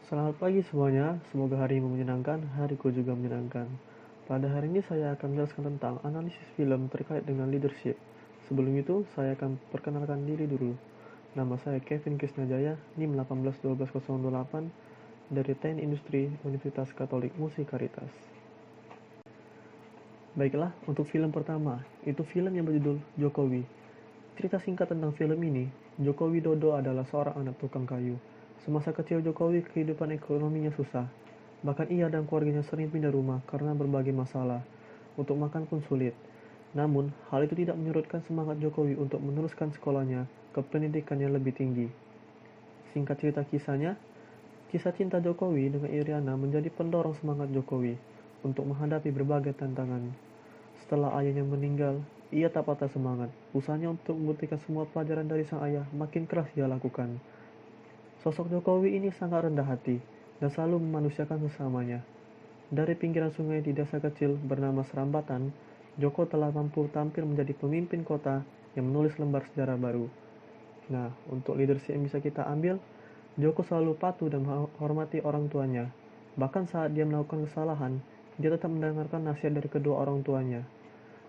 Selamat pagi semuanya, semoga harimu menyenangkan, hariku juga menyenangkan. Pada hari ini saya akan menjelaskan tentang analisis film terkait dengan leadership. Sebelum itu, saya akan perkenalkan diri dulu. Nama saya Kevin Krisnajaya, NIM 1812028 dari Teknik Industri Universitas Katolik Musikaritas. Baiklah, untuk film pertama, itu film yang berjudul Jokowi. Cerita singkat tentang film ini, Joko Widodo adalah seorang anak tukang kayu. Semasa kecil Jokowi, kehidupan ekonominya susah. Bahkan ia dan keluarganya sering pindah rumah karena berbagai masalah. Untuk makan pun sulit. Namun, hal itu tidak menyurutkan semangat Jokowi untuk meneruskan sekolahnya ke pendidikan yang lebih tinggi. Singkat cerita kisahnya, kisah cinta Jokowi dengan Iriana menjadi pendorong semangat Jokowi untuk menghadapi berbagai tantangan. Setelah ayahnya meninggal, ia tak patah semangat. Usahanya untuk membuktikan semua pelajaran dari sang ayah makin keras ia lakukan. Sosok Jokowi ini sangat rendah hati dan selalu memanusiakan sesamanya. Dari pinggiran sungai di desa kecil bernama Serambatan, Joko telah mampu tampil menjadi pemimpin kota yang menulis lembar sejarah baru. Nah, untuk leadership yang bisa kita ambil, Joko selalu patuh dan menghormati orang tuanya. Bahkan saat dia melakukan kesalahan, dia tetap mendengarkan nasihat dari kedua orang tuanya.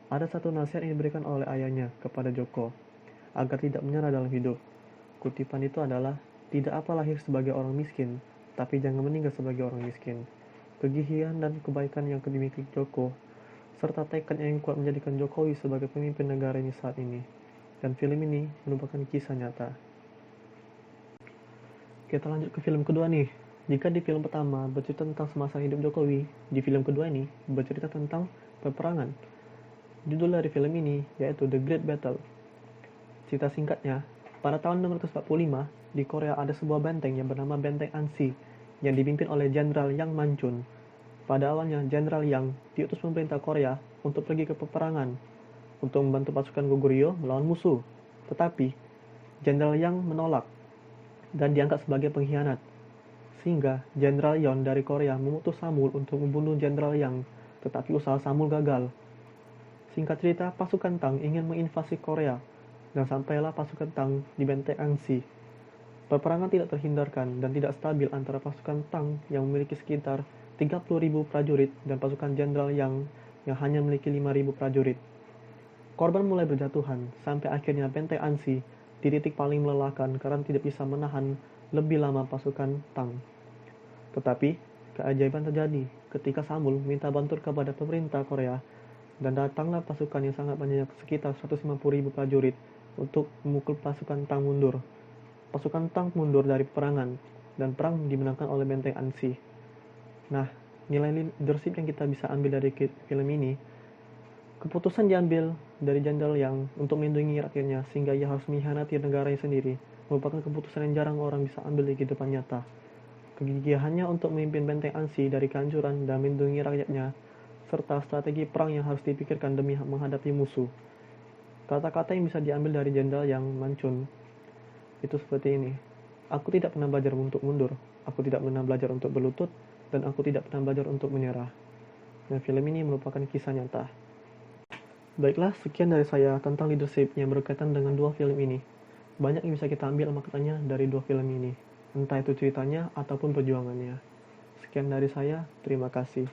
Ada satu nasihat yang diberikan oleh ayahnya kepada Joko, agar tidak menyerah dalam hidup. Kutipan itu adalah, tidak apa lahir sebagai orang miskin, tapi jangan meninggal sebagai orang miskin. Kegigihan dan kebaikan yang dimiliki Joko, serta tekad yang kuat menjadikan Jokowi sebagai pemimpin negara ini saat ini. Dan film ini merupakan kisah nyata. Kita lanjut ke film kedua nih. Jika di film pertama bercerita tentang semasa hidup Jokowi, di film kedua ini bercerita tentang peperangan. Judul dari film ini yaitu The Great Battle. Cerita singkatnya, pada tahun 645, di Korea ada sebuah benteng yang bernama Benteng Ansi yang dipimpin oleh Jenderal Yang Manchun. Pada awalnya, Jenderal Yang diutus pemerintah Korea untuk pergi ke peperangan untuk membantu pasukan Goguryeo melawan musuh. Tetapi, Jenderal Yang menolak dan dianggap sebagai pengkhianat. Sehingga Jenderal Yon dari Korea mengutus Samul untuk membunuh Jenderal Yang, tetapi usaha Samul gagal. Singkat cerita, pasukan Tang ingin menginvasi Korea, dan sampailah pasukan Tang di Benteng Ansi. Peperangan tidak terhindarkan dan tidak stabil antara pasukan Tang yang memiliki sekitar 30.000 prajurit dan pasukan Jenderal Yang hanya memiliki 5.000 prajurit. Korban mulai berjatuhan, sampai akhirnya Benteng Ansi di titik paling melelahkan karena tidak bisa menahan lebih lama pasukan Tang. Tetapi, keajaiban terjadi ketika Samul minta bantuan kepada pemerintah Korea, dan datanglah pasukan yang sangat banyak sekitar 150.000 prajurit untuk memukul pasukan Tang mundur. Pasukan Tang mundur dari peperangan, dan perang dimenangkan oleh Benteng Ansi. Nah, nilai leadership yang kita bisa ambil dari film ini, keputusan diambil dari Jenderal Yang untuk melindungi rakyatnya sehingga ia harus mengkhianati negaranya sendiri merupakan keputusan yang jarang orang bisa ambil di kehidupan nyata. Kegigihannya untuk memimpin Benteng Ansi dari kehancuran dan melindungi rakyatnya, serta strategi perang yang harus dipikirkan demi menghadapi musuh. Kata-kata yang bisa diambil dari Jenderal Yang Manchun itu seperti ini. Aku tidak pernah belajar untuk mundur, aku tidak pernah belajar untuk berlutut, dan aku tidak pernah belajar untuk menyerah. Nah, film ini merupakan kisah nyata. Baiklah, sekian dari saya tentang leadership yang berkaitan dengan dua film ini. Banyak yang bisa kita ambil maknanya dari dua film ini, entah itu ceritanya ataupun perjuangannya. Sekian dari saya, terima kasih.